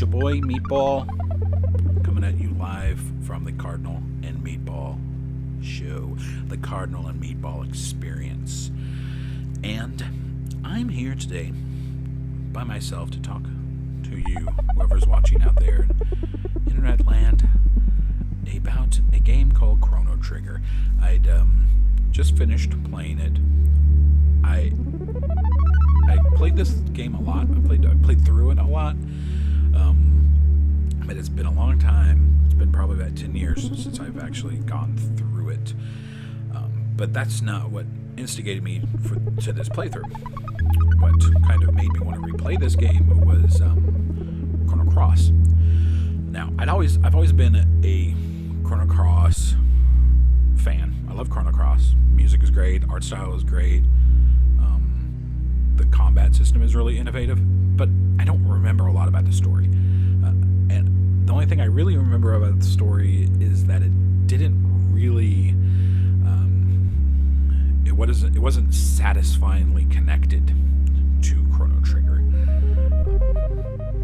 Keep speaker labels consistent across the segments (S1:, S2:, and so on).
S1: your boy Meatball, coming at you live from the Cardinal and Meatball show, the Cardinal and Meatball experience. And I'm here today by myself to talk to you, whoever's watching out there in internet land, about a game called Chrono Trigger. I'd just finished playing it. I played this game a lot. I played through it a lot. But it's been a long time. It's been probably about 10 years since I've actually gone through it. But that's not what instigated me to this playthrough. What kind of made me want to replay this game was Chrono Cross. Now, I've always been a Chrono Cross fan. I love Chrono Cross. Music is great. Art style is great. The combat system is really innovative, but I don't remember a lot about the story. And the only thing I really remember about the story is that it didn't really, it wasn't satisfyingly connected to Chrono Trigger.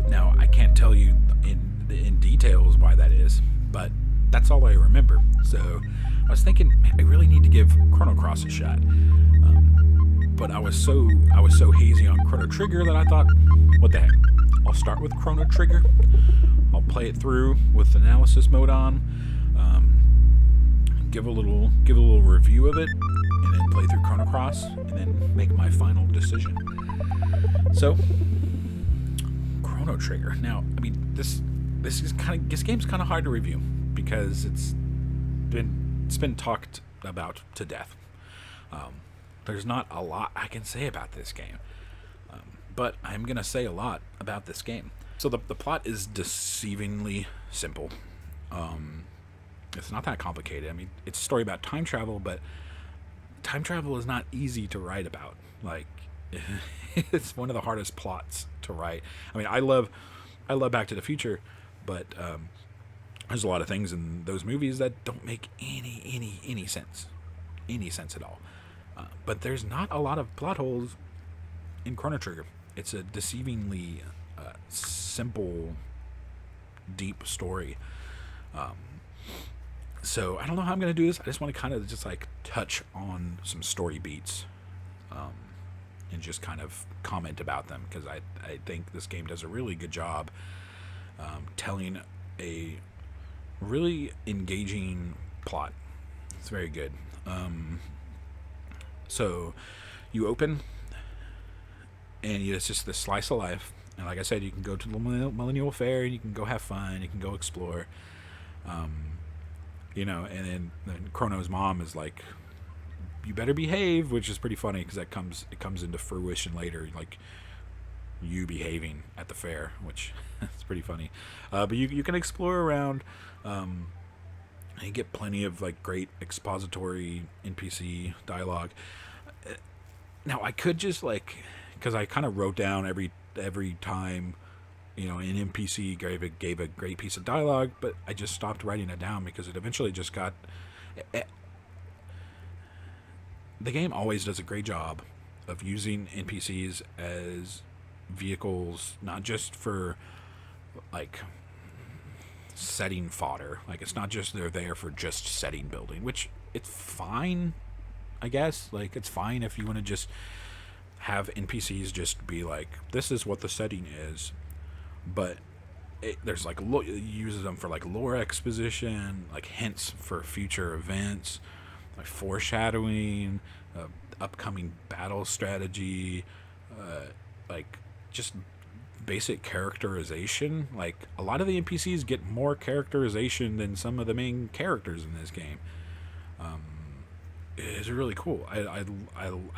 S1: Now, I can't tell you in details why that is, but that's all I remember. So I was thinking, man, I really need to give Chrono Cross a shot. But I was so hazy on Chrono Trigger that I thought, what the heck? I'll start with Chrono Trigger. I'll play it through with analysis mode on, give a little review of it, and then play through Chrono Cross, and then make my final decision. So, Chrono Trigger. Now, I mean, this game's kind of hard to review because it's been talked about to death. There's not a lot I can say about this game, but I'm gonna say a lot about this game. So the plot is deceivingly simple. It's not that complicated. I mean, it's a story about time travel, but time travel is not easy to write about. Like, it's one of the hardest plots to write. I mean, I love Back to the Future, but there's a lot of things in those movies that don't make any sense at all. But there's not a lot of plot holes in Chrono Trigger. It's a deceivingly simple, deep story. So I don't know how I'm going to do this. I just want to kind of just like touch on some story beats and just kind of comment about them, because I think this game does a really good job telling a really engaging plot. It's very good. So you open, and it's just this slice of life. And like I said, you can go to the Millennial Fair, and you can go have fun, you can go explore. And then Chrono's mom is like, you better behave, which is pretty funny because it comes into fruition later, like you behaving at the fair, which is pretty funny. But you can explore around. And you get plenty of like great expository NPC dialogue. Now I could just because I kind of wrote down every time, an NPC gave a great piece of dialogue, but I just stopped writing it down because it eventually just got. The game always does a great job of using NPCs as vehicles, not just for like setting fodder. Like, it's not just they're there for just setting building, which it's fine, I guess. Like, it's fine if you want to just have NPCs just be like, this is what the setting is, but there's like uses them for like lore exposition, like hints for future events, like foreshadowing, upcoming battle strategy, like just basic characterization. Like, a lot of the NPCs get more characterization than some of the main characters in this game. It's really cool. I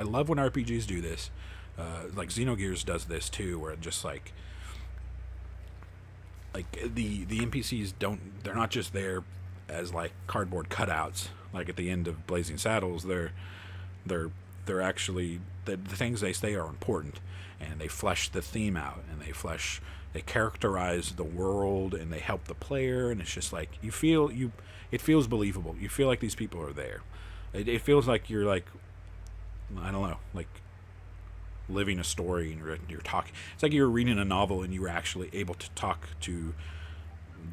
S1: love when RPGs do this. Like Xenogears does this too, where it just like the NPCs they're not just there as like cardboard cutouts. Like at the end of Blazing Saddles, they're actually the things they say are important, and they flesh the theme out, and they characterize the world, and they help the player, and it's just like it feels believable. You feel like these people are there. It feels like you're like, I don't know, like living a story, and you're talking. It's like you were reading a novel and you were actually able to talk to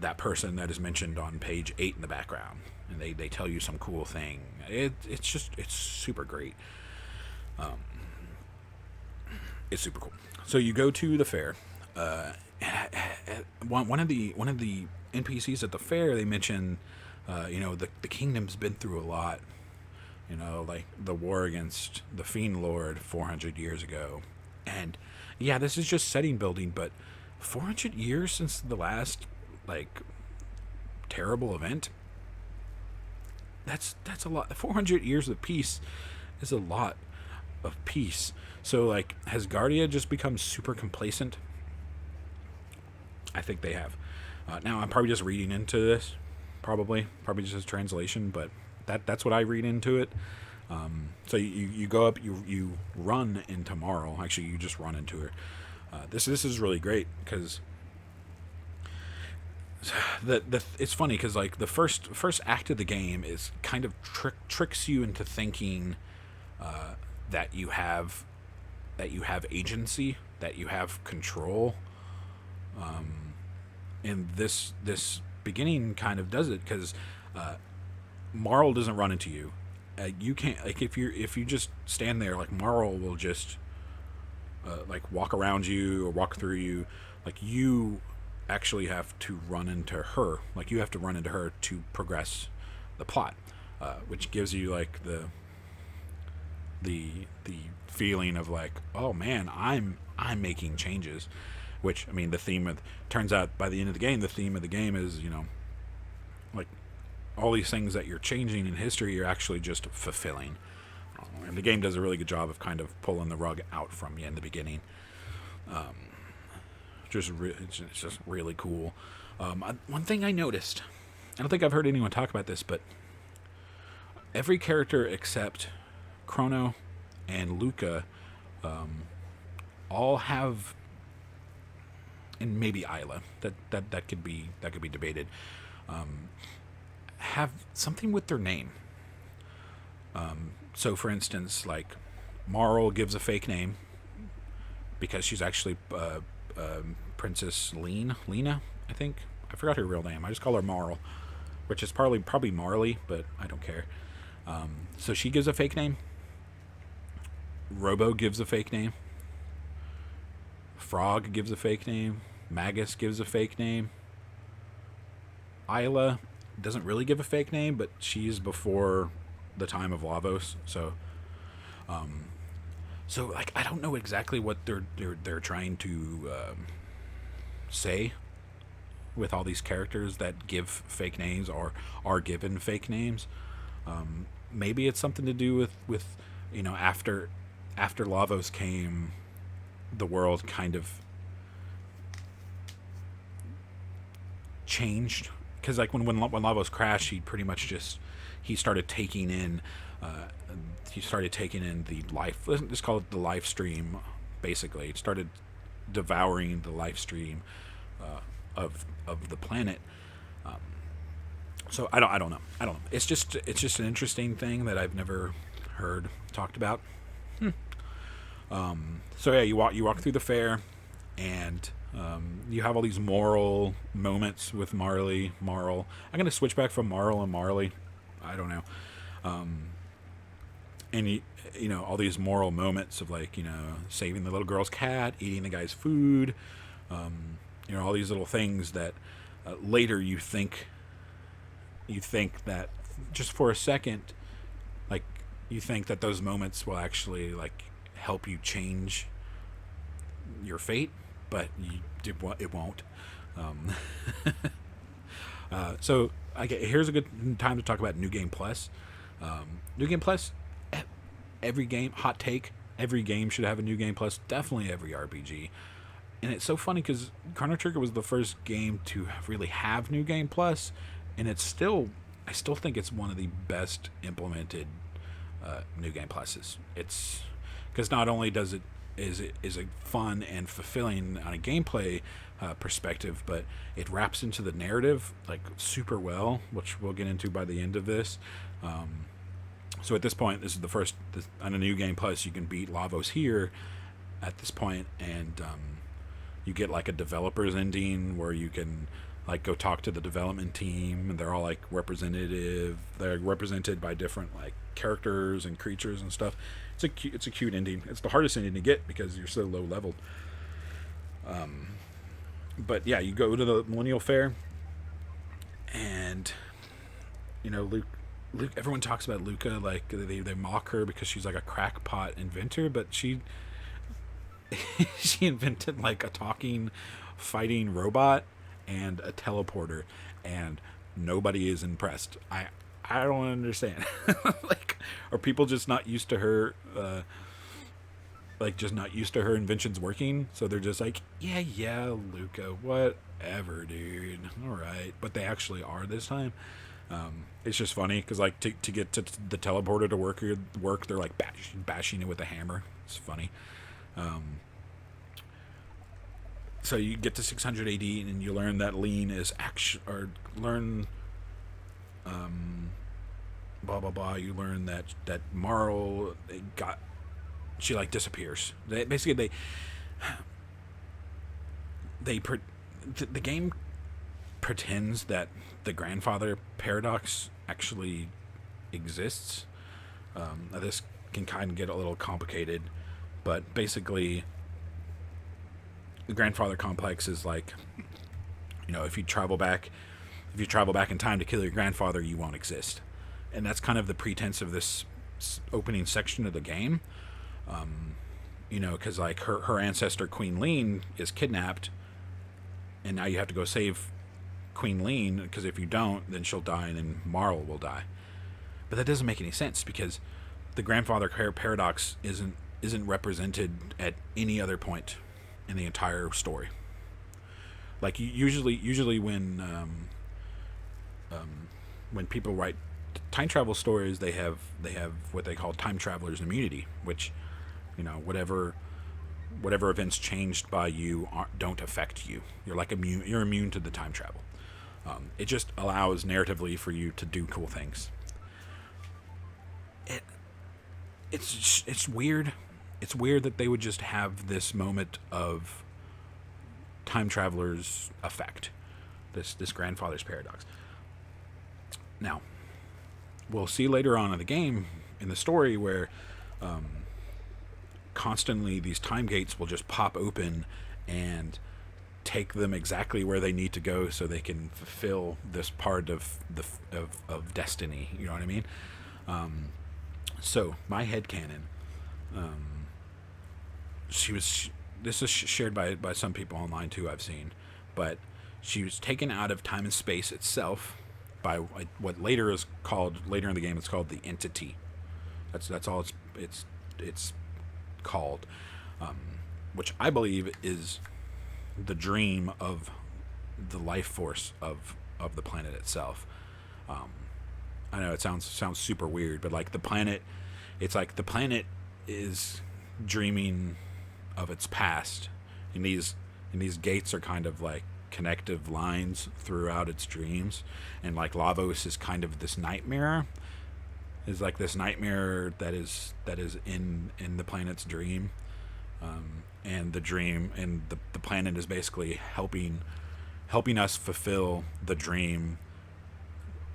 S1: that person that is mentioned on page 8 in the background, and they tell you some cool thing. It's super great. It's super cool. So you go to the fair. One of the NPCs at the fair, they mention, the kingdom's been through a lot. Like the war against the Fiend Lord 400 years ago. And yeah, this is just setting building, but 400 years since the last, like, terrible event? That's a lot. 400 years of peace is a lot of peace. So, like, has Guardia just become super complacent? I think they have. Now, I'm probably just reading into this. Probably just as translation, but that's what I read into it. So you go up, you run into Marl. Actually, you just run into her. This is really great because it's funny because, like, the first act of the game is kind of tricks you into thinking that you have agency, that you have control. And this beginning kind of does it because Marl doesn't run into you. You can't, like, if you just stand there, like, Marl will just like walk around you or walk through you. Like, you actually have to run into her. Like, you have to run into her to progress the plot, which gives you, like, the feeling of, like, oh man, I'm making changes. Which, I mean, turns out by the end of the game, the theme of the game is, like, all these things that you're changing in history, you're actually just fulfilling. And the game does a really good job of kind of pulling the rug out from you in the beginning. It's just really cool. One thing I noticed, I don't think I've heard anyone talk about this, but every character except Chrono and Luca all have, and maybe Isla, that could be debated, have something with their name. So, for instance, like, Marl gives a fake name because she's actually Princess Lena, I think. I forgot her real name. I just call her Marl, which is probably Marley, but I don't care. So she gives a fake name. Robo gives a fake name. Frog gives a fake name. Magus gives a fake name. Isla doesn't really give a fake name, but she's before the time of Lavos, so like, I don't know exactly what they're trying to say with all these characters that give fake names or are given fake names. Maybe it's something to do with after Lavos came, the world kind of changed, because, like, when Lavos crashed, he pretty much just started taking in the life. Let's call it the life stream. Basically, it started devouring the life stream of the planet. So I don't know. It's just an interesting thing that I've never heard talked about. So yeah, you walk through the fair, and you have all these moral moments with Marl. I'm gonna switch back from Marl and Marley. I don't know. And all these moral moments of, like, saving the little girl's cat, eating the guy's food. All these little things that later you think that just for a second, like, you think that those moments will actually, like, help you change your fate, but it won't. So here's a good time to talk about New Game Plus. New Game Plus, every game, hot take, every game should have a New Game Plus. Definitely every RPG. And it's so funny because Chrono Trigger was the first game to really have New Game Plus, and I still think it's one of the best implemented New Game Pluses. It's because not only is it fun and fulfilling on a gameplay perspective, but it wraps into the narrative, like, super well, which we'll get into by the end of this. So at this point, this is the first on a New Game Plus. You can beat Lavos here, at this point, and you get like a developer's ending where you can like go talk to the development team, and they're all like representative. They're represented by different like characters and creatures and stuff. It's a cute ending. It's the hardest ending to get because you're so low leveled. But yeah, you go to the Millennial Fair, and Luke. Everyone talks about Luca like they mock her because she's like a crackpot inventor, but she invented like a talking, fighting robot and a teleporter, and nobody is impressed. I don't understand. Like, are people just not used to her? Just not used to her inventions working, so they're just like, yeah, Luca, whatever, dude. All right, but they actually are this time. It's just funny because like to get to the teleporter to work, they're like bashing it with a hammer. It's funny. So you get to 600 AD and you learn that Lean is blah blah blah. You learn that Marl she like disappears. The game pretends that the grandfather paradox actually exists. This can kind of get a little complicated, but basically the grandfather complex is like, if you travel back in time to kill your grandfather, you won't exist. And that's kind of the pretense of this opening section of the game. Because like her ancestor Queen Lean is kidnapped, and now you have to go save Queen Lean, because if you don't, then she'll die, and then Marl will die. But that doesn't make any sense because the grandfather paradox isn't represented at any other point in the entire story. Like usually when people write time travel stories, they have what they call time traveler's immunity, which whatever events changed by you don't affect you. You're like immune. You're immune to the time travel. It just allows narratively for you to do cool things. It's weird. It's weird that they would just have this moment of time traveler's effect, this grandfather's paradox. Now, we'll see later on in the game, in the story, where constantly these time gates will just pop open and take them exactly where they need to go so they can fulfill this part of destiny. You know what I mean? So my headcanon, this is shared by some people online too, I've seen, but she was taken out of time and space itself by what later in the game it's called the entity. That's all it's called, which I believe is the dream of the life force of the planet itself. I know it sounds super weird, but like the planet is dreaming of its past, and these gates are kind of like connective lines throughout its dreams, and like Lavos is kind of this nightmare. Is like this nightmare that is in the planet's dream, and the dream and the planet is basically helping us fulfill the dream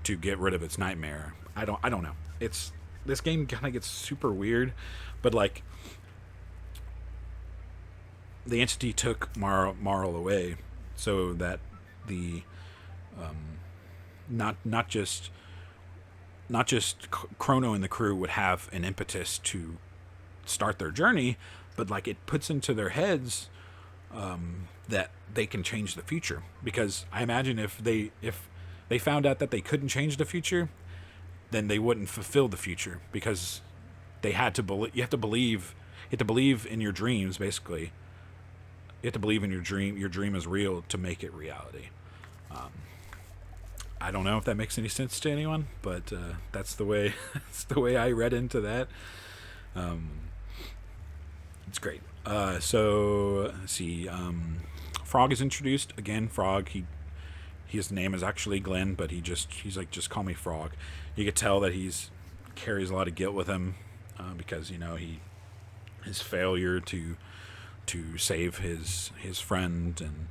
S1: to get rid of its nightmare. I don't know. This game kind of gets super weird, but like the entity took Marl away so that the not just Chrono and the crew would have an impetus to start their journey, but like it puts into their heads that they can change the future. Because I imagine if they found out that they couldn't change the future, then they wouldn't fulfill the future, because they had to believe. You have to believe in your dreams. Basically, you have to believe in your dream. Your dream is real to make it reality. I don't know if that makes any sense to anyone, but that's the way I read into that. It's great. So let's see. Frog is introduced again. Frog. His name is actually Glenn, but he's like, just call me Frog. You could tell that he's carries a lot of guilt with him, because his failure to to save his friend, and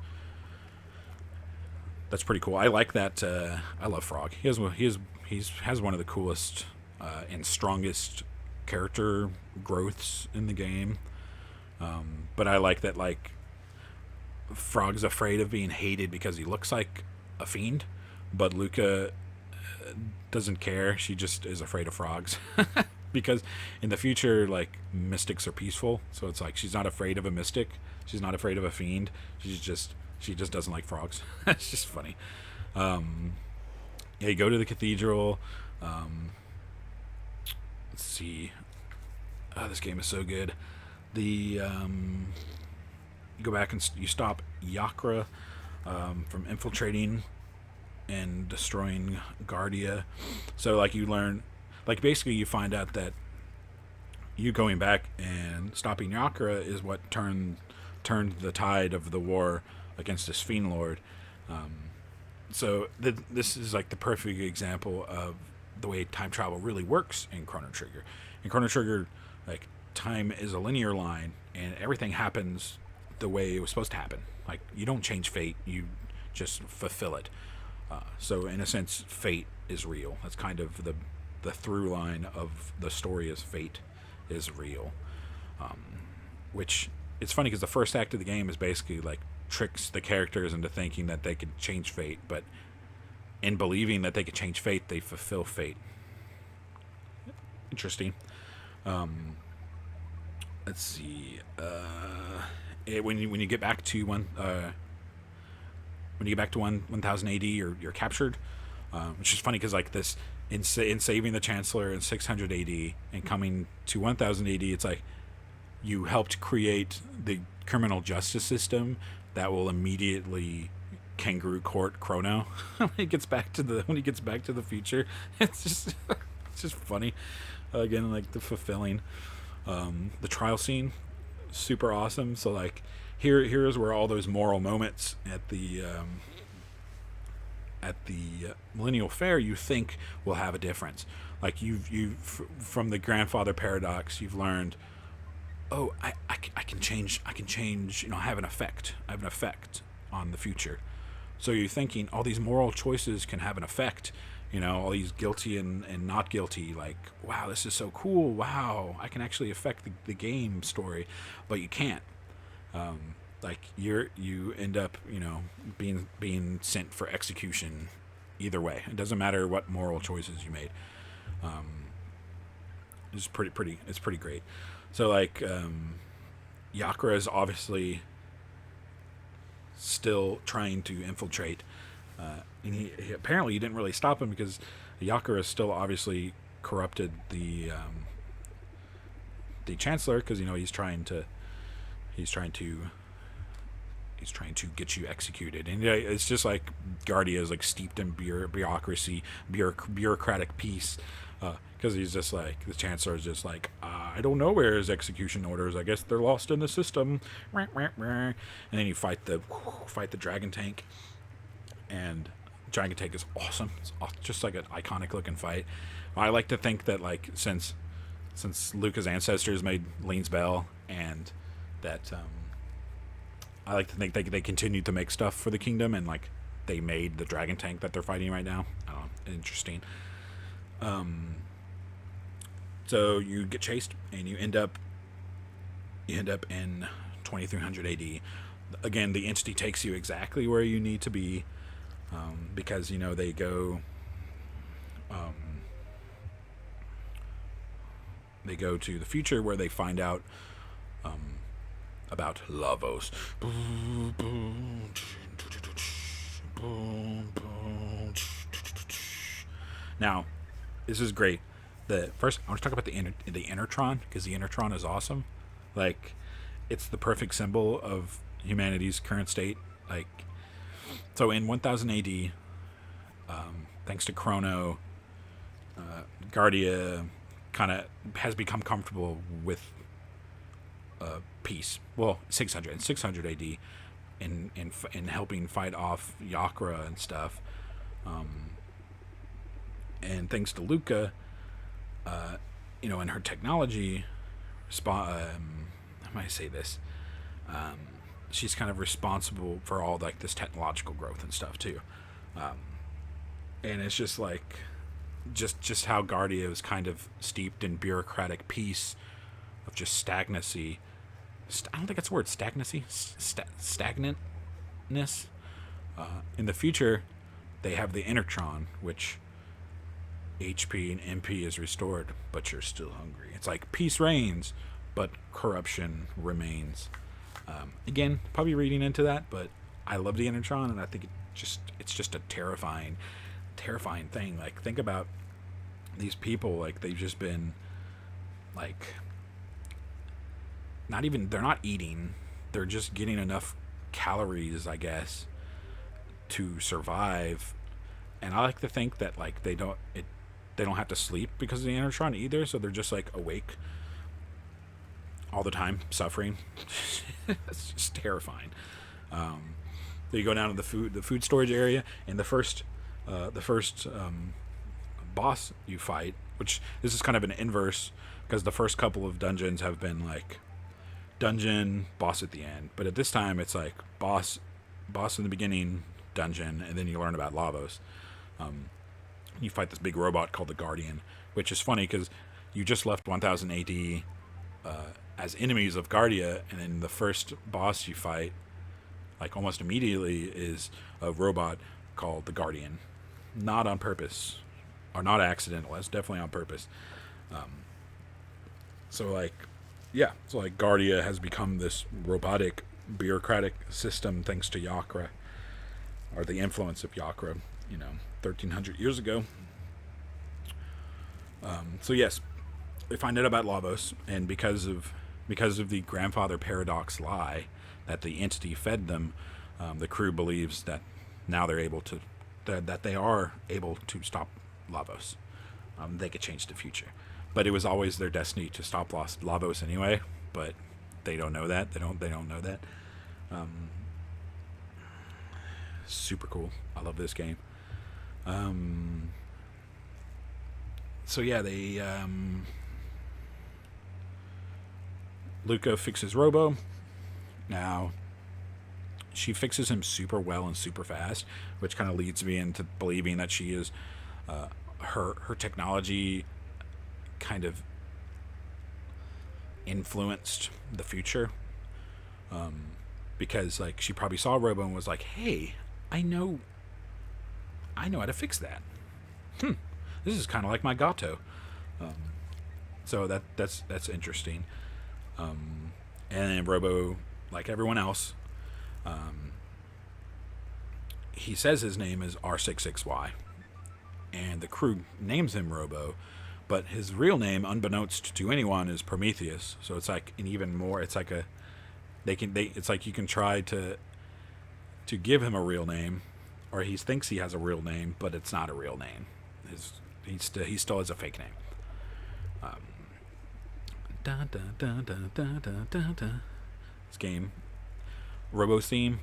S1: that's pretty cool. I like that. I love Frog. He has one of the coolest and strongest character growths in the game. But I like that, like, Frog's afraid of being hated because he looks like a fiend, but Luca doesn't care. She just is afraid of frogs. Because in the future, like, mystics are peaceful, so it's like she's not afraid of a mystic, she's not afraid of a fiend, she just doesn't like frogs. It's just funny. Yeah, you go to the cathedral. Let's see. Oh, this game is so good. You go back and you stop Yakra from infiltrating and destroying Guardia. So, like, you learn, like, basically you find out that you going back and stopping Yakra is what turned the tide of the war against this Fiend Lord. So this is like the perfect example of the way time travel really works in Chrono Trigger. In Chrono Trigger, like, time is a linear line, and everything happens the way it was supposed to happen. Like, you don't change fate, you just fulfill it. So in a sense, fate is real. That's kind of the through line of the story, is fate is real. Which, it's funny because the first act of the game is basically like tricks the characters into thinking that they could change fate, but in believing that they could change fate, they fulfill fate. Interesting. Let's see. When you get back to 1000 AD, you're captured, which is funny because, like, this in saving the Chancellor in 600 AD and coming to 1000 AD, it's like you helped create the criminal justice system that will immediately kangaroo court Chrono when he gets back to the future. It's just funny. Again, like, the fulfilling. The trial scene, super awesome. So, like, here is where all those moral moments at the Millennial Fair you think will have a difference. Like, from the grandfather paradox, you've learned, oh, I can change, I have an effect on the future. So you're thinking all these moral choices can have an effect, all these guilty and not guilty, like, wow, this is so cool, wow, I can actually affect the game story, but you can't. Like, you end up, being sent for execution either way. It doesn't matter what moral choices you made. It's pretty great. So, like, Yakura is obviously still trying to infiltrate, and he apparently, you didn't really stop him because Yakura still obviously corrupted the Chancellor, because he's trying to get you executed. And it's just like Guardia is, like, steeped in bureaucracy, bureaucratic peace, because he's just like, the Chancellor is just like, I don't know where his execution orders, I guess they're lost in the system. And then you fight the dragon tank, and dragon tank is awesome. It's just like an iconic looking fight. I like to think that, like, since Luca's ancestors made Lean's Bell, and that I like to think they continued to make stuff for the kingdom, and, like, they made the dragon tank that they're fighting right now. I don't know, interesting. So you get chased, and you end up in 2300 AD. Again, the entity takes you exactly where you need to be, because they go to the future, where they find out about Lavos. Now, this is great. First, I want to talk about the Intertron, because the Intertron is awesome. Like, it's the perfect symbol of humanity's current state. Like, so in 1000 AD, thanks to Chrono, Guardia kind of has become comfortable with peace. Well, 600 AD, in helping fight off Yakura and stuff. And thanks to Luca, and her technology, how might I say this? She's kind of responsible for all like this technological growth and stuff too. And it's just like just how Guardia is kind of steeped in bureaucratic peace of just stagnancy. I don't think that's a word. Stagnancy, stagnantness. In the future, they have the Intertron, which HP and MP is restored, but you're still hungry. It's like peace reigns, but corruption remains. Again, probably reading into that, but I love the Intertron, and I think it's just a terrifying thing. Like, think about these people. Like, they've just been like they're not eating. They're just getting enough calories, I guess, to survive. And I like to think that like they don't have to sleep because of the Intertron either, so they're just like awake all the time, suffering. It's just terrifying. So you go down to the food storage area, and the first boss you fight, which this is kind of an inverse, because the first couple of dungeons have been like dungeon, boss at the end, but at this time it's like boss in the beginning, dungeon, and then you learn about Lavos. You fight this big robot called the Guardian, which is funny because you just left 1000 AD as enemies of Guardia, and then the first boss you fight, like almost immediately, is a robot called the Guardian. Not on purpose, or not accidental. That's definitely on purpose. So Guardia has become this robotic, bureaucratic system thanks to Yakra, or the influence of Yakra, 1,300 years ago. So yes, they find out about Lavos, and because of the grandfather paradox lie that the entity fed them, the crew believes that now they're able to that they are able to stop Lavos. They could change the future, but it was always their destiny to stop Lavos anyway. But they don't know that. They don't know that. Super cool. I love this game. So yeah, they Luca fixes Robo. Now she fixes him super well and super fast, which kind of leads me into believing that she is her technology kind of influenced the future, because like she probably saw Robo and was like, hey, I know how to fix that. This is kind of like my Gato. So that's interesting. And then Robo, like everyone else, he says his name is R66Y, and the crew names him Robo, but his real name, unbeknownst to anyone, is Prometheus. So it's like an even more. It's like it's like you can try to give him a real name, or he thinks he has a real name, but it's not a real name. He still has a fake name. This game, Robo's theme,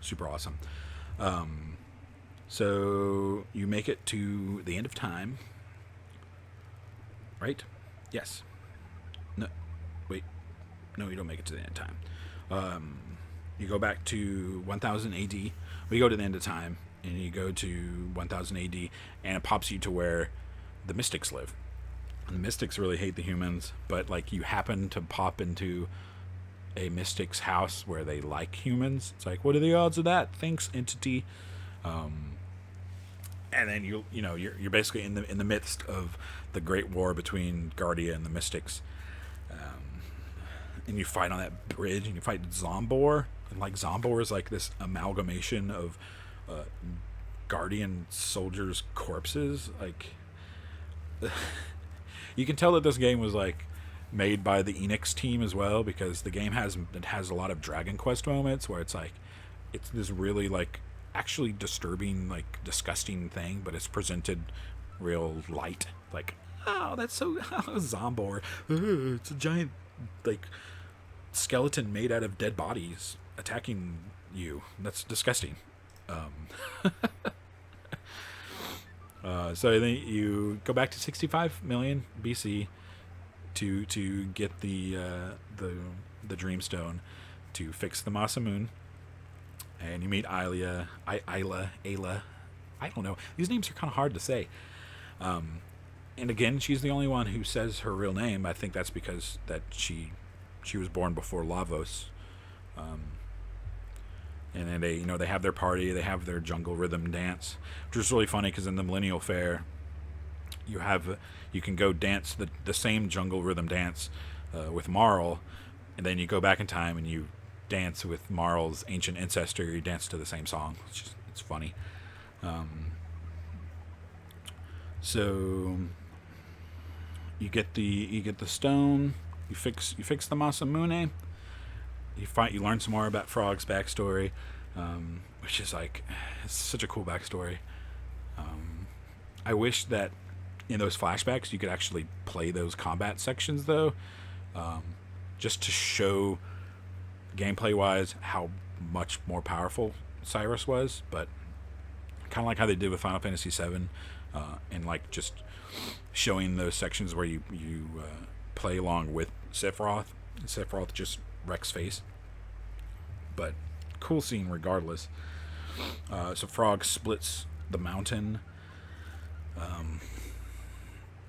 S1: super awesome. So you make it to the end of time, right? Yes. No, wait. No, you don't make it to the end of time. You go back to 1000 AD. We go to the end of time, and you go to 1000 AD, and it pops you to where the Mystics live. And the Mystics really hate the humans, but like you happen to pop into a Mystic's house where they like humans. It's like, what are the odds of that? Thanks, entity. And then you're basically in the midst of the great war between Guardia and the Mystics. And you fight on that bridge, and you fight Zombor, and like Zombor is like this amalgamation of Guardian soldiers' corpses. Like, you can tell that this game was like made by the Enix team as well, because the game has a lot of Dragon Quest moments where it's this really like actually disturbing, like disgusting thing, but it's presented real light. Like, oh, that's so Zombor. It's a giant like skeleton made out of dead bodies attacking you. That's disgusting. So then you go back to 65 million BC to get the Dreamstone to fix the Masa Moon, and you meet Ayla. I don't know. These names are kind of hard to say. And again, she's the only one who says her real name. I think that's because that she was born before Lavos. And then they have their party. They have their jungle rhythm dance, which is really funny because in the Millennial Fair, you can go dance the same jungle rhythm dance with Marl, and then you go back in time and you dance with Marl's ancient ancestor. You dance to the same song. It's funny. So you get the stone. You fix the Masamune. You learn some more about Frog's backstory, which is like, it's such a cool backstory. I wish that in those flashbacks you could actually play those combat sections though, just to show gameplay wise how much more powerful Cyrus was. But kind of like how they did with Final Fantasy VII, and like just showing those sections where you play along with Sephiroth. Sephiroth just wrecks face, but cool scene regardless. So Frog splits the mountain.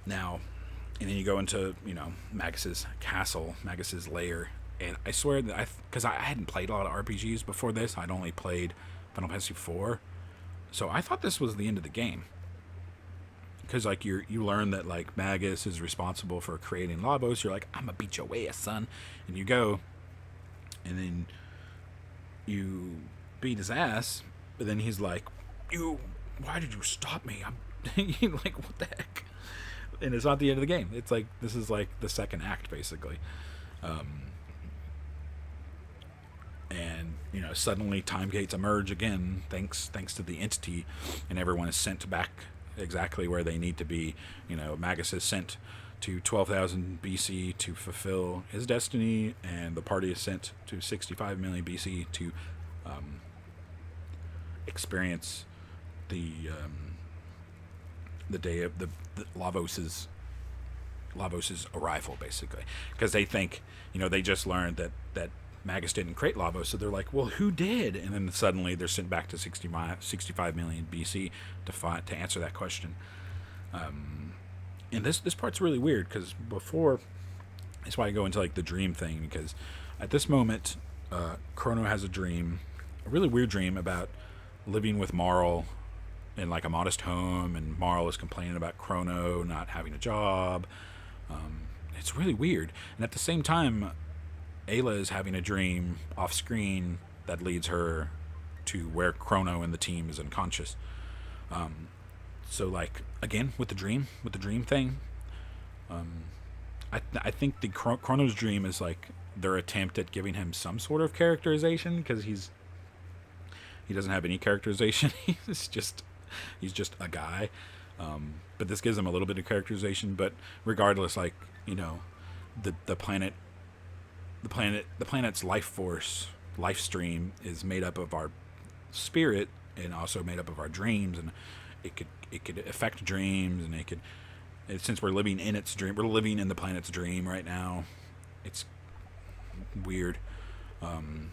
S1: Now, and then you go into Magus's castle, Magus's lair, and I swear that because I hadn't played a lot of RPGs before this. I'd only played Final Fantasy IV, so I thought this was the end of the game. Because like you learn that like Magus is responsible for creating Lavos. You're like, I'm gonna beat your ass, son, and you go, and then you beat his ass. But then he's like, why did you stop me? You're like, what the heck? And it's not the end of the game. It's like this is like the second act basically, and suddenly time gates emerge again thanks to the entity, and everyone is sent back exactly where they need to be. Magus is sent to 12,000 BC to fulfill his destiny, and the party is sent to 65 million BC to experience the day of the Lavos's arrival, basically, because they think they just learned that Magus didn't create Lavos, so they're like, well, who did? And then suddenly they're sent back to 65 million BC to answer that question. And this part's really weird because before, that's why I go into like the dream thing, because at this moment, Chrono has a really weird dream about living with Marl in like a modest home, and Marl is complaining about Chrono not having a job. It's really weird, and at the same time, Ayla is having a dream off screen that leads her to where Chrono and the team is unconscious. So like again with the dream thing, I think the Chrono's dream is like their attempt at giving him some sort of characterization, because he doesn't have any characterization. he's just a guy. But this gives him a little bit of characterization. But regardless, like the planet's life force, life stream is made up of our spirit and also made up of our dreams, and it could affect dreams, and since we're living in its dream, we're living in the planet's dream right now. It's weird, and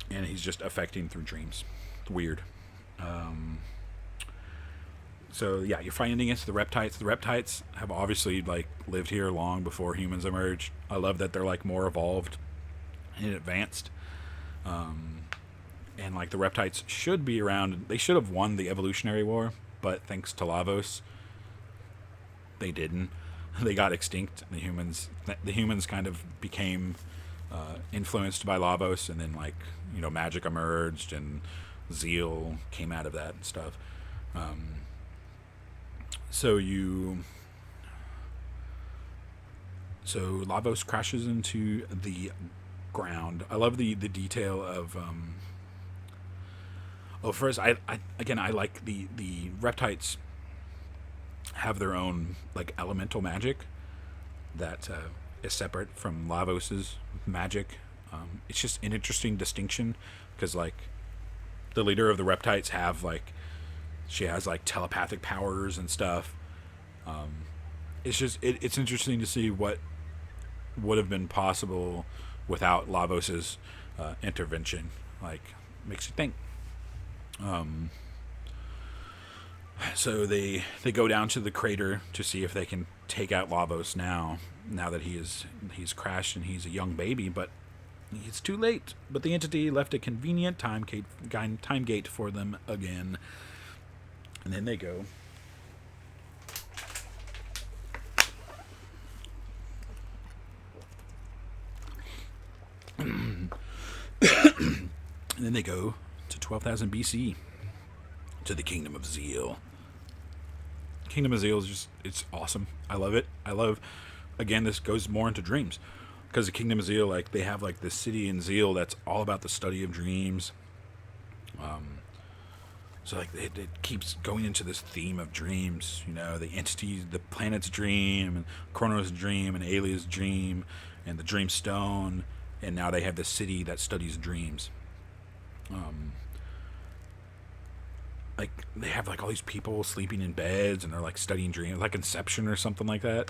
S1: he's just affecting through dreams. It's weird. So yeah, you're fighting against the Reptites. The Reptites have obviously like lived here long before humans emerged. I love that they're like more evolved and advanced. And like the Reptites should be around. They should have won the Evolutionary War, but thanks to Lavos, they didn't. They got extinct. The humans kind of became influenced by Lavos, and then like magic emerged, and zeal came out of that and stuff. So Lavos crashes into the ground. I love the detail of. First, I like the Reptites have their own like elemental magic that is separate from Lavos's magic. It's just an interesting distinction, because like the leader of the Reptites have like She has like telepathic powers and stuff. It's just it's interesting to see what would have been possible without Lavos's intervention. Like, makes you think. So they go down to the crater to see if they can take out Lavos now that he's crashed and he's a young baby, but it's too late. But the entity left a convenient time gate for them again. And then they go. And then they go to 12,000 BC to the Kingdom of Zeal. Kingdom of Zeal is just, it's awesome. I love it. Again, this goes more into dreams. Because the Kingdom of Zeal, like, they have, like, this city in Zeal that's all about the study of dreams. So, like, it keeps going into this theme of dreams. You know, the entities, the planet's dream, and Chrono's dream, and Alia's dream, and the Dream Stone. And now they have the city that studies dreams. Like, they have, like, all these people sleeping in beds, and they're, like, studying dreams, like Inception or something like that.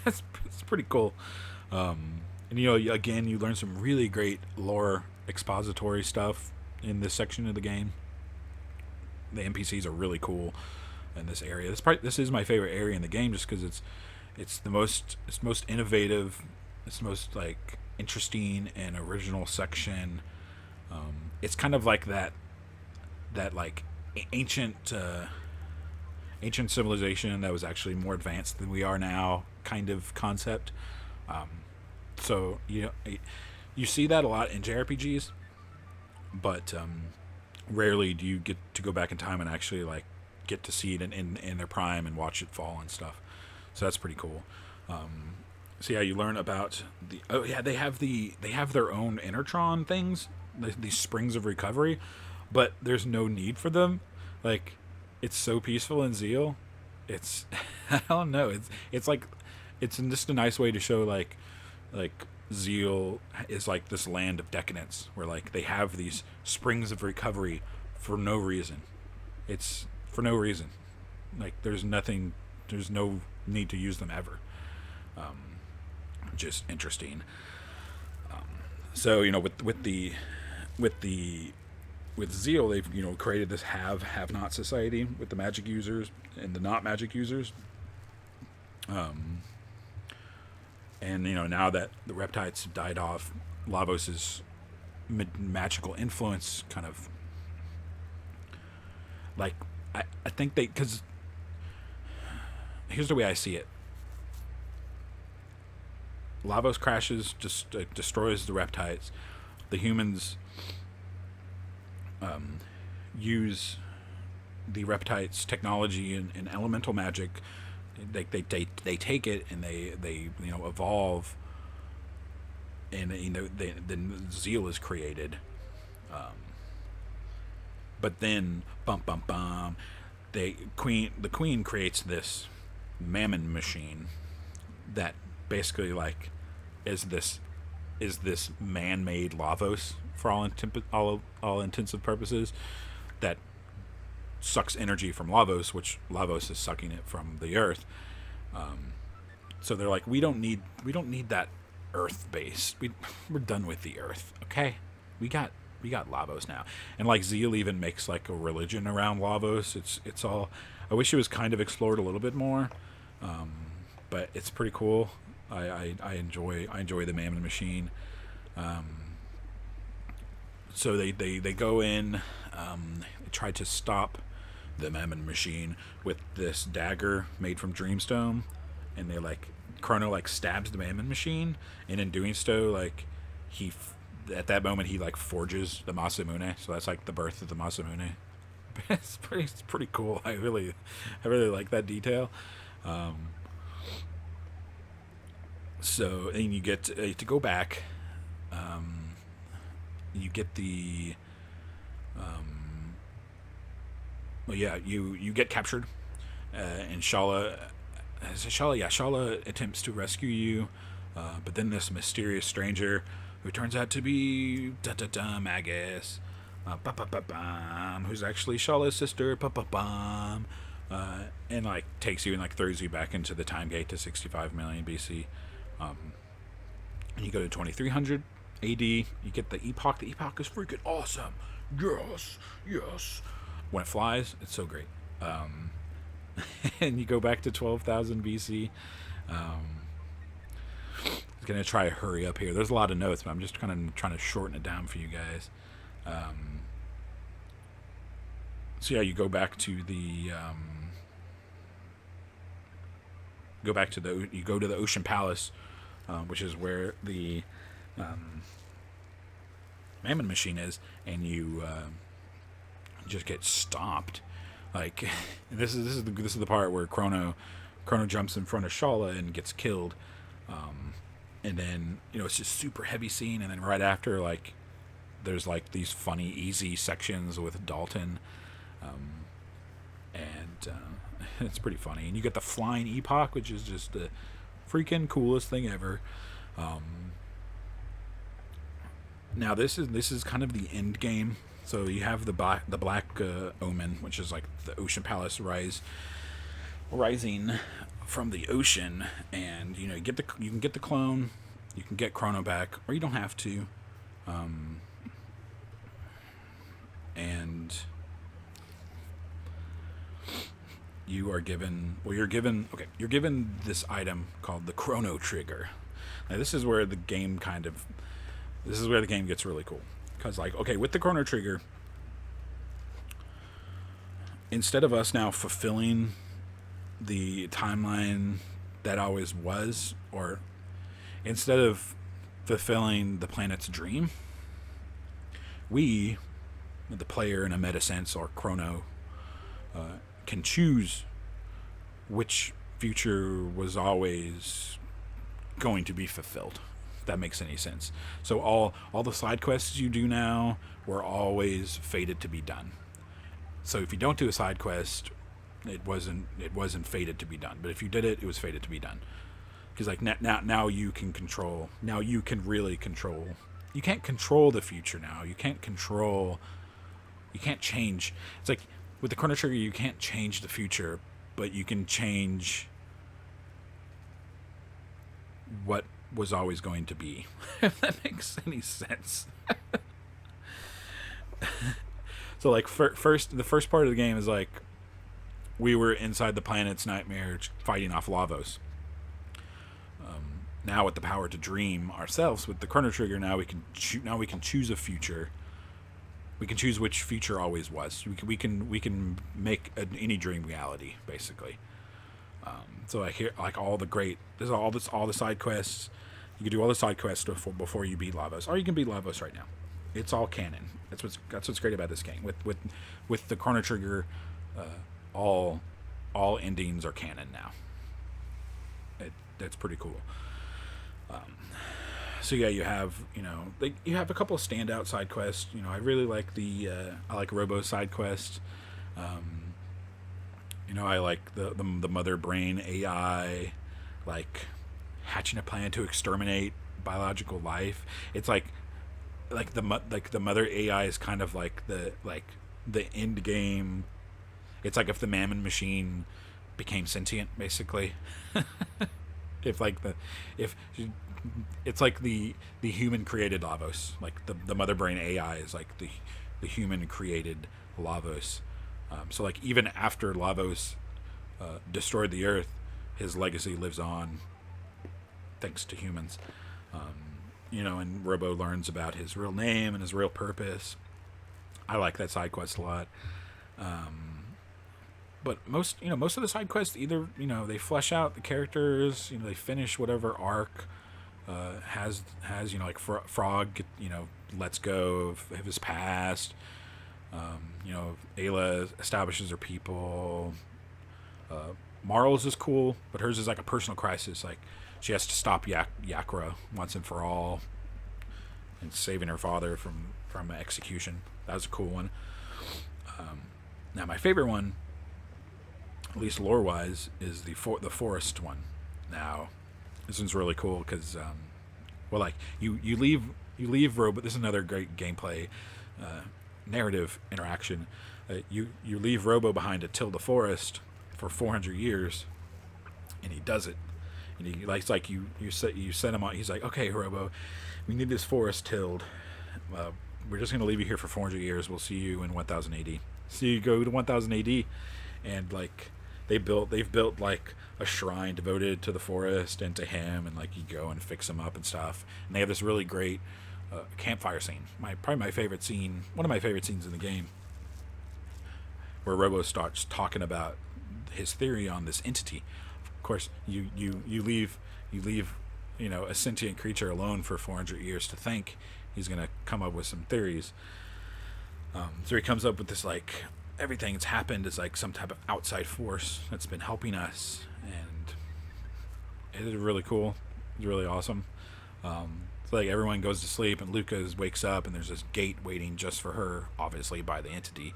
S1: It's pretty cool. And, you know, again, you learn some really great lore expository stuff in this section of the game. The NPCs are really cool in this area. This is my favorite area in the game, just because it's the most innovative. It's the most, like, interesting and original section. It's kind of like that like ancient civilization that was actually more advanced than we are now kind of concept. So you see that a lot in JRPGs, but rarely do you get to go back in time and actually like get to see it in their prime and watch it fall and stuff. So that's pretty cool. So yeah, you learn about they have their own Intertron things, these springs of recovery, but there's no need for them. Like, it's so peaceful in Zeal. It's I don't know. It's like it's just a nice way to show like Zeal is like this land of decadence where like they have these springs of recovery for no reason. It's for no reason. Like there's no need to use them ever. Just interesting. So with Zeal, they've created this have not society with the magic users and the not magic users. And now that the reptiles have died off, Lavos's magical influence kind of like I think because here's the way I see it. Lavos crashes, just destroys the reptiles. The humans use the reptiles' technology and elemental magic. They take it and they evolve, and then Zeal is created. But then the queen creates this mammon machine that basically like is this man-made Lavos for all intensive purposes, that sucks energy from Lavos, which Lavos is sucking it from the earth. So they're like, we don't need that earth base. We're done with the earth. Okay, we got Lavos now. And like Zeal even makes like a religion around Lavos. It's all. I wish it was kind of explored a little bit more, but it's pretty cool. I enjoy the Mammon Machine. So they go in, try to stop the Mammon Machine with this dagger made from Dreamstone, and they Chrono stabs the Mammon Machine, and in doing so at that moment he forges the Masamune, so that's the birth of the Masamune. It's pretty cool. I really like that detail. So, and you get to go back. You get the. You get captured, and Shala attempts to rescue you, but then this mysterious stranger, who turns out to be Magus, who's actually Shala's sister, and like takes you and like throws you back into the time gate to 65 million BC. And you go to 2300 AD. You get the epoch. The epoch is freaking awesome. Yes, yes. When it flies, it's so great. And you go back to 12,000 BC. I'm gonna try to hurry up here. There's a lot of notes, but I'm just kind of trying to shorten it down for you guys. So yeah, you go back to the you go to the Ocean Palace, which is where the Mammon machine is, and you just get stomped. Like this is the part where Chrono jumps in front of Shala and gets killed. And then, it's just super heavy scene, and then right after, like, there's like these funny easy sections with Dalton, and it's pretty funny. And you get the flying epoch, which is just the freaking coolest thing ever. Now this is kind of the end game. So you have the black omen, which is like the Ocean Palace rising from the ocean, and you can get the clone, you can get Chrono back, or you don't have to. And you're given this item called the Chrono Trigger. Now this is where the game gets really cool, because like, okay, with the Chrono Trigger, instead of us now fulfilling the timeline that always was, or instead of fulfilling the planet's dream, we, the player in a meta sense, or Chrono, can choose which future was always going to be fulfilled, if that makes any sense. So all the side quests you do now were always fated to be done. So if you don't do a side quest, it wasn't fated to be done. But if you did it, it was fated to be done. Because like now you can control. Now you can really control. You can't control the future now. You can't change. It's like with the Chrono Trigger, you can't change the future, but you can change what was always going to be. If that makes any sense. So like the first part of the game is like, we were inside the planet's nightmare fighting off Lavos. Now with the power to dream ourselves with the Chrono Trigger, now we can choose a future. We can choose which future always was. We can make any dream reality, basically. So I hear like all the side quests. You can do all the side quests before you beat Lavos, or you can beat Lavos right now. It's all canon. That's what's great about this game. With the Chrono Trigger, all endings are canon now. That's pretty cool. So yeah, you have a couple of standout side quests. I really like I like Robo's side quest. I like the Mother Brain AI, like hatching a plan to exterminate biological life. It's like the Mother AI is kind of like the end game. It's like if the Mammon machine became sentient, basically. It's like the human created Lavos. Like the Mother Brain AI is like the human created Lavos. So like even after Lavos destroyed the Earth, his legacy lives on, thanks to humans. And Robo learns about his real name and his real purpose. I like that side quest a lot. But most of the side quests, either they flesh out the characters, they finish whatever arc has like Frog lets go of his past. Ayla establishes her people. Marl's is cool, but hers is like a personal crisis. Like she has to stop Yakra once and for all, and saving her father from execution. That was a cool one. Now my favorite one, at least lore wise, is the forest one. Now this one's really cool because you leave Robo. This is another great gameplay narrative interaction. You leave Robo behind to till the forest for 400 years, and he does it. And he likes like you set him on. He's like, okay, Robo, we need this forest tilled. We're just gonna leave you here for 400 years. We'll see you in 1000 AD. So you go to 1000 AD, and like they've built like a shrine devoted to the forest and to him, and like you go and fix him up and stuff. And they have this really great campfire scene. Probably my favorite scene. One of my favorite scenes in the game, where Robo starts talking about his theory on this entity. Of course, you leave a sentient creature alone for 400 years to think he's gonna come up with some theories. So he comes up with this like everything that's happened is like some type of outside force that's been helping us, and it is really cool. It's really awesome. So like everyone goes to sleep, and Lucas wakes up, and there's this gate waiting just for her, obviously by the entity.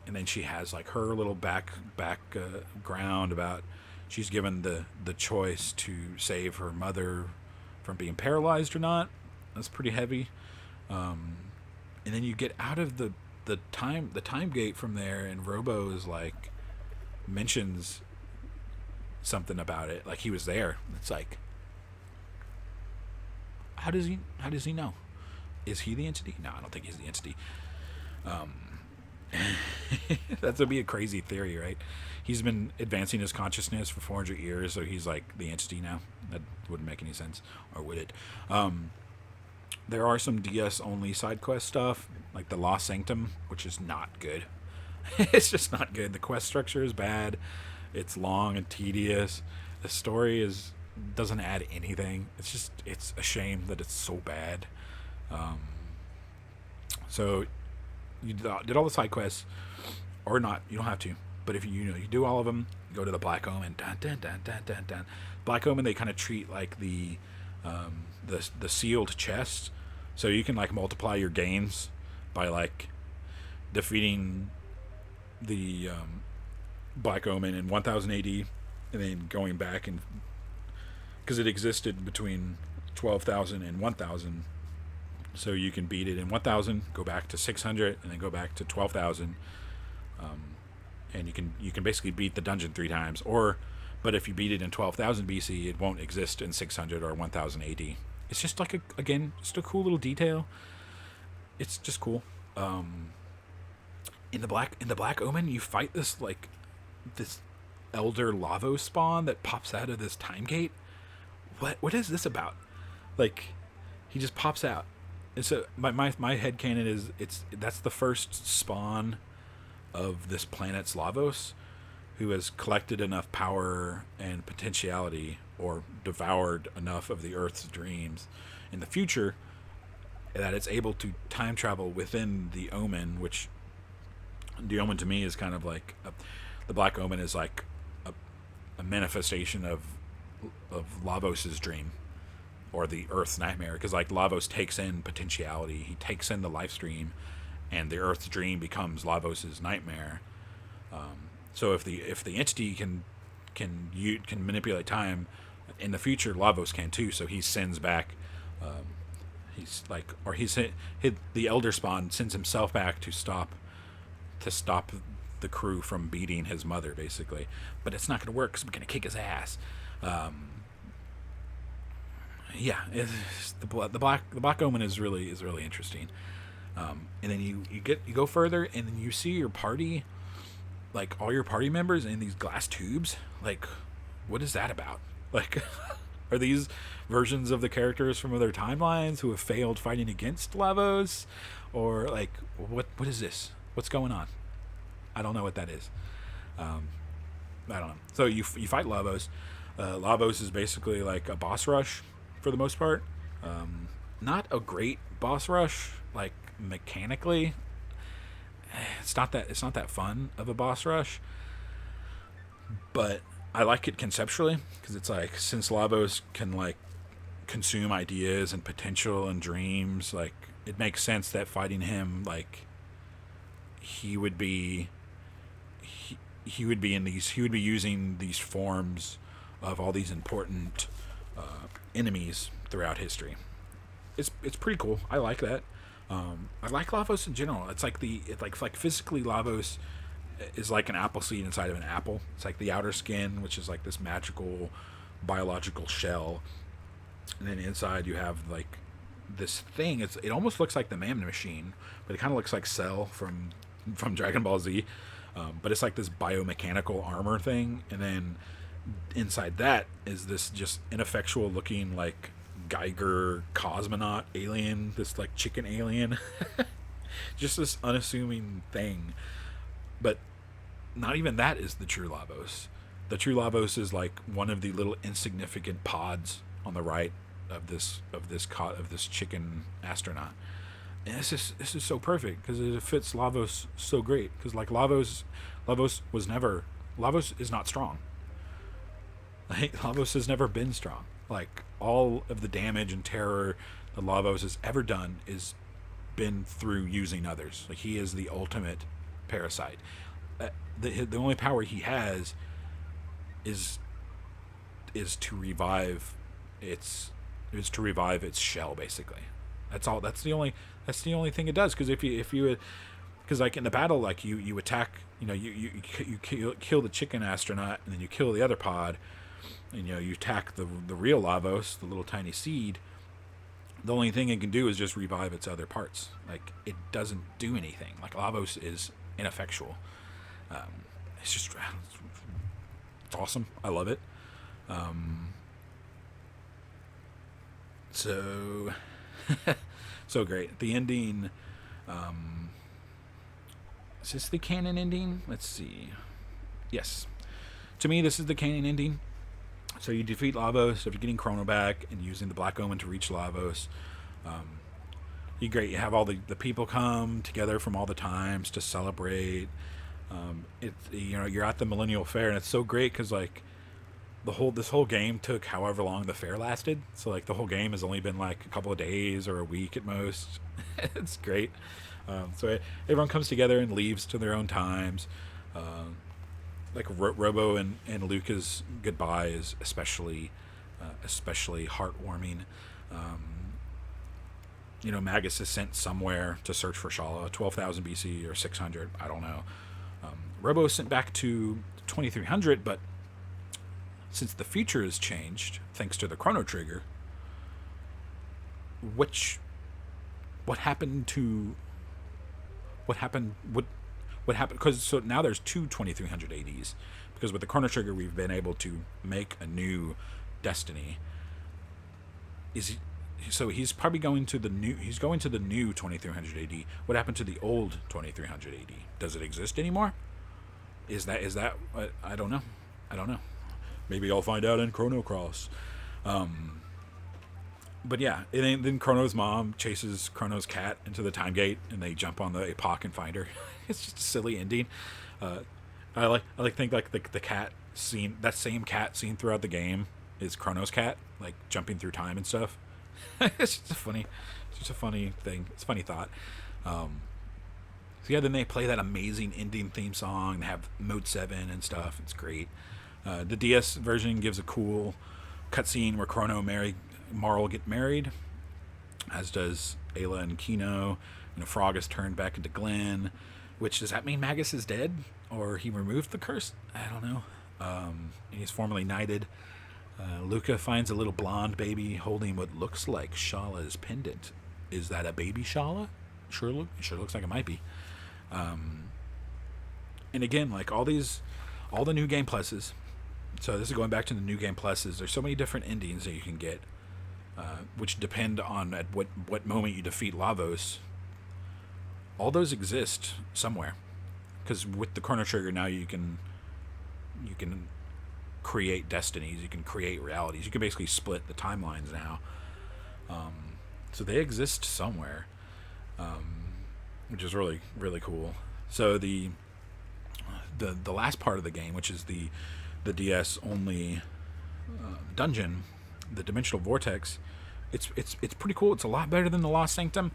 S1: And then she has like her little background about she's given the choice to save her mother from being paralyzed or not. That's pretty heavy. And then you get out of the time gate from there, and Robo is like mentions something about it, like he was there. It's like, how does he know? Is he the entity? No, I don't think he's the entity. That would be a crazy theory, right? He's been advancing his consciousness for 400 years, so he's like the entity now. That wouldn't make any sense, or would it? There are some DS only side quest stuff, like the Lost Sanctum, which is not good. It's just not good. The quest structure is bad. It's long and tedious. The story doesn't add anything. It's a shame that it's so bad. So you did all the side quests, or not. You don't have to. But if you do all of them, go to the Black Omen. Dun, dun, dun, dun, dun, dun. Black Omen, they kind of treat like the sealed chest, so you can like multiply your gains by like defeating the Black Omen in 1000 AD, and then going back, and because it existed between 12,000 and 1000, so you can beat it in 1000, go back to 600, and then go back to 12,000, and you can basically beat the dungeon 3 times. But if you beat it in 12,000 BC, it won't exist in 600 or 1000 AD. It's just like just a cool little detail. It's just cool. In the Black Omen, you fight this elder Lavo spawn that pops out of this time gate. What is this about? Like, he just pops out. And so my headcanon is that's the first spawn of this planet's Lavos, who has collected enough power and potentiality, or devoured enough of the Earth's dreams in the future, that it's able to time travel within the Omen, which the Omen to me is kind of like the Black Omen is like a manifestation of Lavos' dream, or the Earth's nightmare, because like Lavos takes in potentiality, he takes in the life stream, and the Earth's dream becomes Lavos' nightmare. So if the entity can manipulate time in the future, Lavos can too. So he sends back, the Elder Spawn sends himself back to stop the crew from beating his mother, basically. But it's not going to work because we're going to kick his ass. The Black Omen is really interesting. And then you go further, and then you see your party, like all your party members in these glass tubes. Like, what is that about? Like, are these versions of the characters from other timelines who have failed fighting against Lavos? Or like, what is this? What's going on? I don't know what that is. I don't know. So you fight Lavos. Lavos is basically like a boss rush for the most part. Not a great boss rush, like mechanically. It's not that fun of a boss rush, but I like it conceptually, because it's like, since Lavos can like consume ideas and potential and dreams, like it makes sense that fighting him, like he would be using these forms of all these important enemies throughout history. It's pretty cool. I like that. I like Lavos in general. It's like physically Lavos is like an apple seed inside of an apple. It's like the outer skin, which is like this magical biological shell, and then inside you have like this thing. It almost looks like the Man Machine, but it kind of looks like Cell from Dragon Ball Z. But it's like this biomechanical armor thing, and then inside that is this just ineffectual looking like Geiger cosmonaut alien, this like chicken alien, just this unassuming thing. But not even that is the true Lavos. The true Lavos is like one of the little insignificant pods on the right of this chicken astronaut. And this is so perfect because it fits Lavos so great. Because like Lavos is not strong. Like Lavos has never been strong. Like all of the damage and terror that Lavos has ever done is been through using others. Like he is the ultimate parasite. The only power he has is to revive its shell, basically. That's all. That's the only thing it does. Because if you because like in the battle, like you attack, you kill the chicken astronaut, and then you kill the other pod, and you attack the real Lavos, the little tiny seed. The only thing it can do is just revive its other parts. Like it doesn't do anything. Like Lavos is ineffectual. It's just it's awesome. I love it. So so great. The ending. Is this the canon ending? Let's see. Yes. To me, this is the canon ending. So you defeat Lavos after getting Chrono back and using the Black Omen to reach Lavos. You're great. You have all the people come together from all the times to celebrate. You're at the Millennial Fair, and it's so great because like this whole game took however long the fair lasted. So like the whole game has only been like a couple of days or a week at most. It's great. So everyone comes together and leaves to their own times. Like Robo and Luca's goodbye is especially heartwarming. Magus is sent somewhere to search for Shala, 12,000 BC or 600, I don't know. Robo is sent back to 2300, but since the future has changed thanks to the Chrono Trigger, what happened? Because so now there's two 2300 ADs, because with the Chrono Trigger we've been able to make a new Destiny. So he's probably going to the new 2300 AD. What happened to the old 2300 AD? Does it exist anymore? Is that I don't know. Maybe I'll find out in Chrono Cross. But yeah, then Chrono's mom chases Chrono's cat into the time gate, and they jump on the epoch and find her. It's just a silly ending. I think like the cat scene, that same cat scene throughout the game is Chrono's cat, like jumping through time and stuff. It's just a funny thing. It's a funny thought. So yeah, then they play that amazing ending theme song. They have Mode 7 and stuff. It's great. The DS version gives a cool cutscene where Chrono and Marl get married, as does Ayla and Kino. Frog is turned back into Glenn. Which, does that mean Magus is dead? Or he removed the curse? I don't know. He's formally knighted. Luca finds a little blonde baby holding what looks like Shala's pendant. Is that a baby Shala? Sure looks like it might be. And again, like all the new game pluses. So this is going back to the new game pluses. There's so many different endings that you can get, which depend on at what moment you defeat Lavos. All those exist somewhere, because with the Chrono Trigger now you can create destinies, you can create realities, you can basically split the timelines now. So they exist somewhere, which is really, really cool. So the last part of the game, which is the DS only dungeon, the Dimensional Vortex, it's pretty cool. It's a lot better than the Lost Sanctum.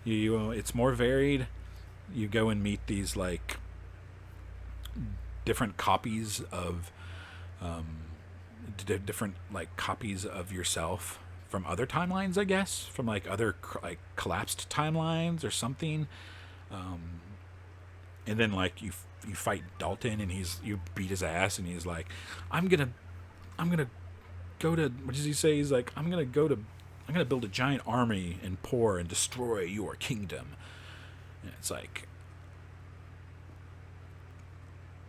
S1: It's more varied. You go and meet these like different copies of different like copies of yourself from other timelines, I guess, from like other like collapsed timelines or something. And then like you fight Dalton, and you beat his ass, and he's like, I'm gonna go to, what does he say? He's like, I'm gonna build a giant army and pour and destroy your kingdom. And it's like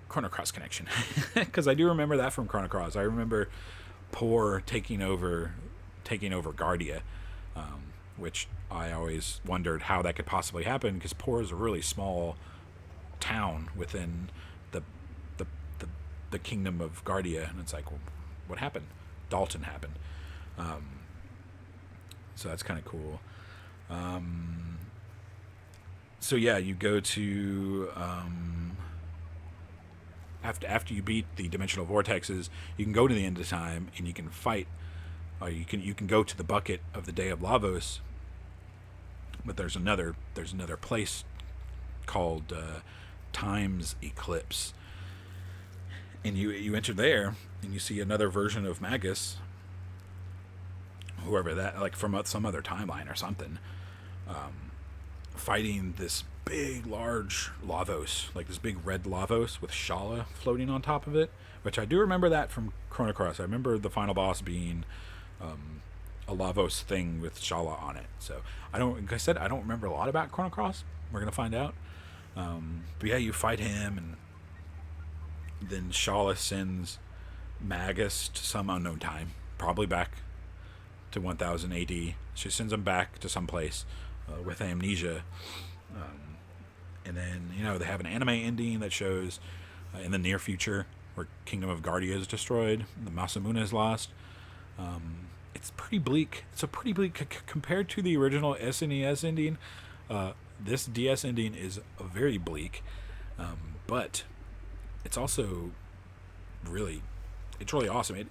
S1: Chrono Cross connection, because I do remember that from Chrono Cross. I remember Poor taking over Guardia, which I always wondered how that could possibly happen, because Poor is a really small town within the the kingdom of Guardia, and it's like, well, what happened? Dalton happened. So that's kind of cool. So yeah, you go to after you beat the dimensional vortexes, you can go to the end of time and you can fight. You can go to the bucket of the Day of Lavos, but there's another place called Time's Eclipse, and you enter there and you see another version of Magus, whoever that, like from some other timeline or something, fighting this big, large Lavos, like this big red Lavos with Shala floating on top of it, which I do remember that from Chrono Cross. I remember the final boss being a Lavos thing with Shala on it. So like I said, I don't remember a lot about Chrono Cross. We're gonna find out. But yeah, you fight him, and then Shala sends Magus to some unknown time, probably back to 1000 AD. She sends him back to some place with amnesia. And then, they have an anime ending that shows in the near future where Kingdom of Guardia is destroyed, the Masamune is lost. It's pretty bleak. It's a pretty bleak compared to the original SNES ending. This DS ending is very bleak, but it's also really awesome.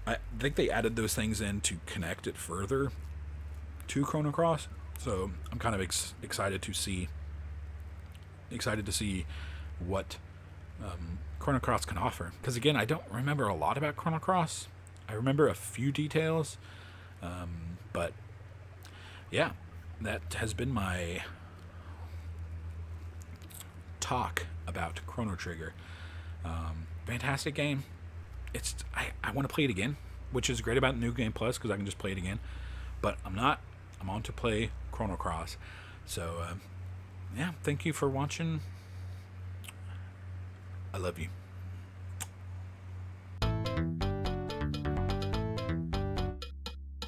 S1: I think they added those things in to connect it further to Chrono Cross. So I'm kind of excited to see what Chrono Cross can offer. Because again, I don't remember a lot about Chrono Cross. I remember a few details, but yeah, that has been my talk about Chrono Trigger. Fantastic game. I want to play it again, which is great about New Game Plus, because I can just play it again. But I'm on to play Chrono Cross. So yeah, thank you for watching. I love you.